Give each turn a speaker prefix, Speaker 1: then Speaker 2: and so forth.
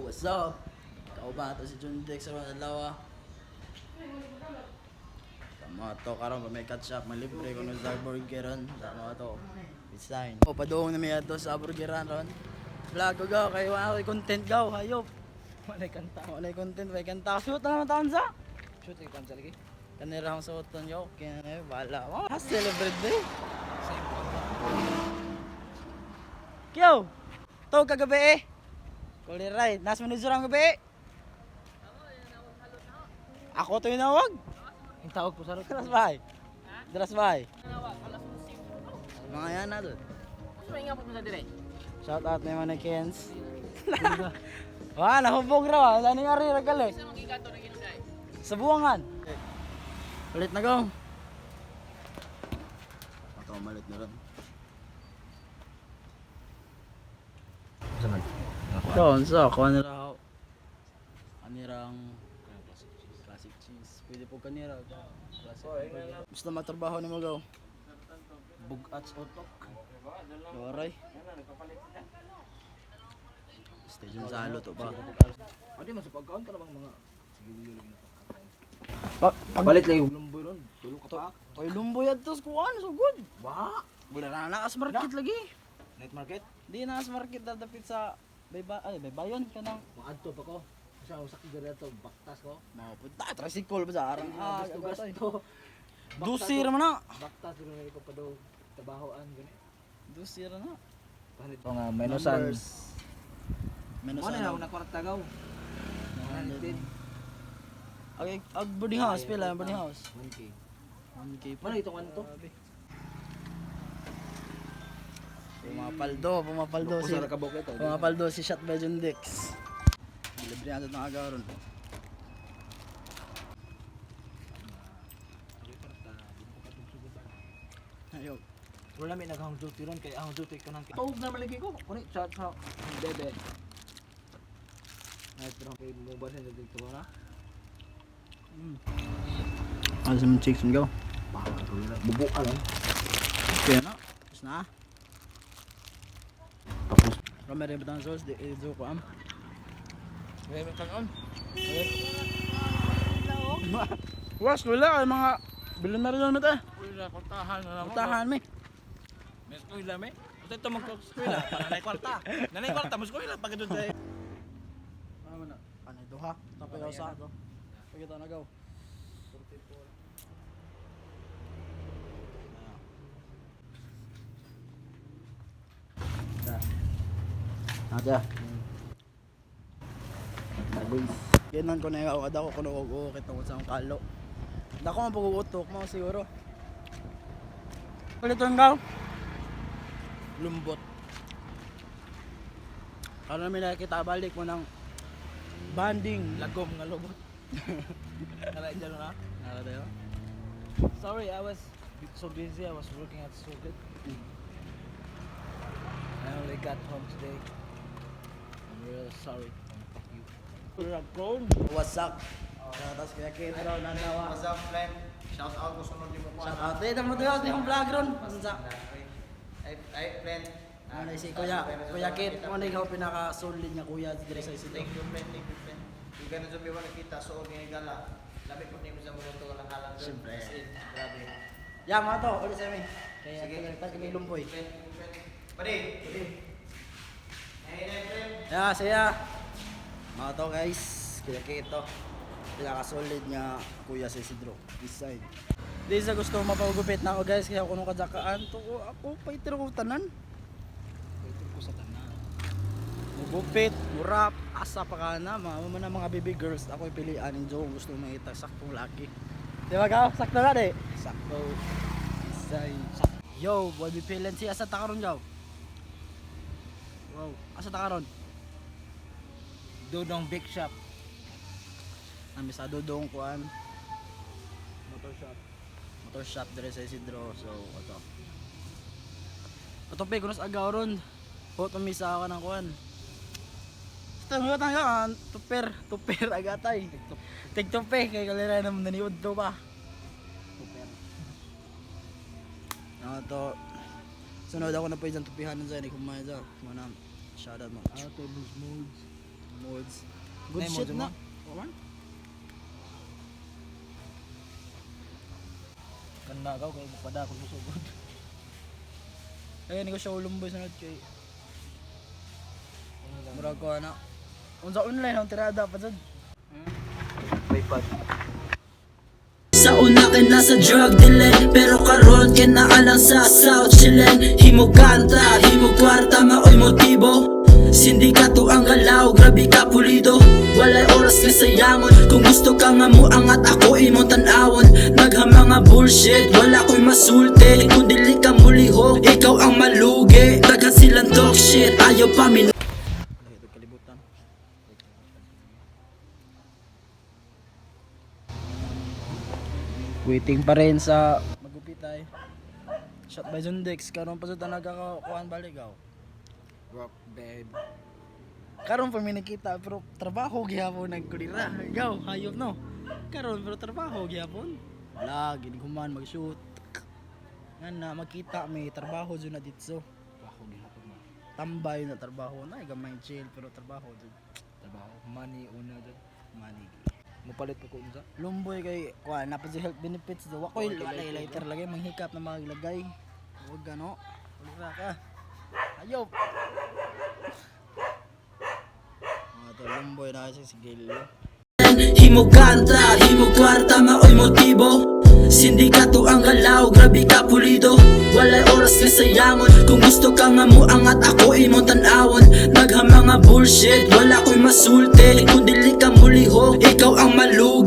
Speaker 1: What's up? Ikaw ba ito si John Dex sa mga dalawa? Tama to, karon may catch up, may libre ko sa burgeran. Tama to. Design. O padung na may ato sa burgeran ron. Vlog ko gaw kay wala ko'y content gaw, hayop. Wala content, may kanta. Shoot na naman taon sa.
Speaker 2: Shoot yung kansa lagi.
Speaker 1: Kanira akong suoton yo, kaya na bala. Oh, celebrate day. Kyo. To kagabi eh. Kulir ride, nas manager ang gabi. Ako to yung nawag.
Speaker 2: Yung tawag po sa rot.
Speaker 1: Dras bay. Dras bay. Mga yan na doon.
Speaker 2: Ano may ingapot mo sa dire?
Speaker 1: Shout out na yung mannequins. Wah, nahubog raw. Wala nang ari ragal eh.
Speaker 2: Isa magigato na ginugay.
Speaker 1: Sa buwangan. Ulit na go. Ako malit na rin.
Speaker 2: Saman.
Speaker 1: Doon sa kanira. Kanirang classic cheese. Pwede po kanira. Classic. Basta matrabaho ni mo go.
Speaker 2: Bugats otok.
Speaker 1: Doray. Stay dyan sa halo to pa.
Speaker 2: Adi man sa pagkaon ka namang mga sige
Speaker 1: Pagbalik
Speaker 2: lang yung lumboy ron. Tulo ka pa.
Speaker 1: Oy lumboy adtos kuan so good.
Speaker 2: Wa.
Speaker 1: Wala na nakas market lagi.
Speaker 2: Night market.
Speaker 1: Di na sa market dadapit sa baybayon kanang
Speaker 2: Maadto pa ko. Sa usak diri to baktas ko.
Speaker 1: mapunta tricycle ba sa arang
Speaker 2: Gasto.
Speaker 1: Dusir man na.
Speaker 2: Baktas diri na ko pa daw trabahoan gani.
Speaker 1: Dusir na.
Speaker 2: Panit nga minusan.
Speaker 1: Minusan.
Speaker 2: Ano na kwarta gaw.
Speaker 1: Okay, ag boarding house pila boarding house.
Speaker 2: 1k.
Speaker 1: 1K pa.
Speaker 2: Ano ito kanto?
Speaker 1: Pumapaldo si
Speaker 2: Kusara ka buklet to.
Speaker 1: Pumapaldo si Shot by John Dex. Libre natin ng agaw ron. Ayaw.
Speaker 2: Wala may naghang duty ron kay ang duty ka nang tuog na malagi ko. Kuni sa bebe. Ay pero kay mo ba sa dito na?
Speaker 1: Ano sa mga chicks go?
Speaker 2: Bubu ka lang.
Speaker 1: Kaya na. Tapos na.
Speaker 2: Tapos
Speaker 1: Ramere batang sauce di edo ko am.
Speaker 2: may kanon.
Speaker 1: Was wala kay mga bilon na rin naman ito.
Speaker 2: Wala kwartahan na naman.
Speaker 1: Tahan mi.
Speaker 2: May eskwela may. Ito magko-eskwela para na kwarta. Nanay kwarta mo eskwela pag doon sa
Speaker 1: Ano na? Ano duha? Tapos ako sa to. Pagkita na gaw. Aja.
Speaker 2: Tagoys.
Speaker 1: Ginan ko na yung awad ako kuno og kita ko sa akong kalo. Dako man paguutok mo siguro. Ulit ang gaw. Lumbot. Ano namin nakita balik mo ng banding.
Speaker 2: Lagom nga lubot. Kala dyan na.
Speaker 1: Nara tayo.
Speaker 2: Sorry, I was so busy. I was working at Sugat. I only got home today. I'm really sorry. Fuck you.
Speaker 1: What's up? Tapos kaya kita daw nanawa.
Speaker 3: What's up, friend? Shout out ko sunod di mo ko.
Speaker 1: Shout out. Dito mo tayo sa vlog ron. Unsa?
Speaker 3: Ay, friend.
Speaker 1: Ano si Kuya Kit, mo na ikaw pinaka-solid niya kuya dire sa isip.
Speaker 3: Thank you, friend. Thank you, friend. Yung ganun sa biwa nakita so nga gala. Labi po ni mo sa mundo ko lang halang.
Speaker 1: Siyempre.
Speaker 3: Grabe.
Speaker 1: Ya mga to, ulit sa amin. Kaya
Speaker 3: Sige.
Speaker 1: tayo kami lumboy.
Speaker 3: Friend. Pwede. Hey, friend.
Speaker 1: Ya, saya. Mga to guys, Kuya Kit to. Pinaka-solid niya kuya sa Isidro. Design. Di sa gusto mapagupit na ako guys, kaya ako nung kadyakaan to ako pa itiro ko tanan.
Speaker 2: Ito ko sa tanan.
Speaker 1: Gupit, murap, asa pa ka na, mga baby girls, ako pilian ng Joe, gusto mo makita saktong laki. Di ba ka? Sakto na di? Sakto. Design. Yo, boy, bipilan si asa takaron jaw. Wow, asa takaron?
Speaker 2: Dodong Big Shop.
Speaker 1: Nami sa dodong kuan,
Speaker 2: Motor shop.
Speaker 1: motor shop dire sa Isidro. So, ato. Ato pe kunos agaw ron. Hot mi sa ka ng kuan. Tama tanga tuper agatay. TikTok kay kalira naman naniud to pa. To sunod ako na po isang tupihanan sa ni kumaya sa mana shoutout mo.
Speaker 2: Auto boost modes.
Speaker 1: Moods. Good
Speaker 2: Nay,
Speaker 1: shit
Speaker 2: moods
Speaker 1: na.
Speaker 2: mo?
Speaker 1: O man.
Speaker 2: Kanda ka, kaya pada ako susugod.
Speaker 1: Kaya ni ko siya ulumboy sunod kay. Murag ko na. Unsa online ang tirada pa sad.
Speaker 2: May pad.
Speaker 4: Sa una kay nasa drug dealer, pero karon kay naalang sa South chillin'. Himo kanta, himo kwarta, maoy motibo. Sindikato ang galaw, grabe ka pulido. Walay oras nga sayangon, kung gusto ka nga mo angat ako imong tan-awon. Naghamang nga bullshit, wala ko'y masulti. Kung dili ka mulihok, ikaw ang malugi. Daghan silang talk shit, ayaw pa min.
Speaker 1: Ay, ito kalibutan. Waiting pa rin sa magupitay. Shot by Zundex, karon pa sa nagkakakuan baligaw.
Speaker 2: Rock, babe.
Speaker 1: Karon pa may nakita pero trabaho gyapon nagkulira. Ikaw, hayop no. Karon pero trabaho gyapon. Wala, giniguman mag-shoot. Nga na makita may trabaho dyan na dito.
Speaker 2: Trabaho gihapon mo.
Speaker 1: Tambay na trabaho na, gamay chill pero trabaho dyan.
Speaker 2: Trabaho, money una dyan.
Speaker 1: Money.
Speaker 2: Mupalit pa ko unsa.
Speaker 1: Lumboy kay kuan na pa sa health benefits daw. Wakoy walay lighter lagay manghikap na maglagay. Huwag gano. Ulira ka. Hayop. Ito lumboy na kasi si Gillo.
Speaker 4: Himo kanta, himo kwarta, maoy motibo. Sindikato ang galaw, grabe ka pulido. Walay oras nga sayangon, kung gusto ka nga mo angat ako imong tan-awon. Naghamang nga bullshit, wala ko'y masulti. Kung dili ka mulihok, ikaw ang malugi.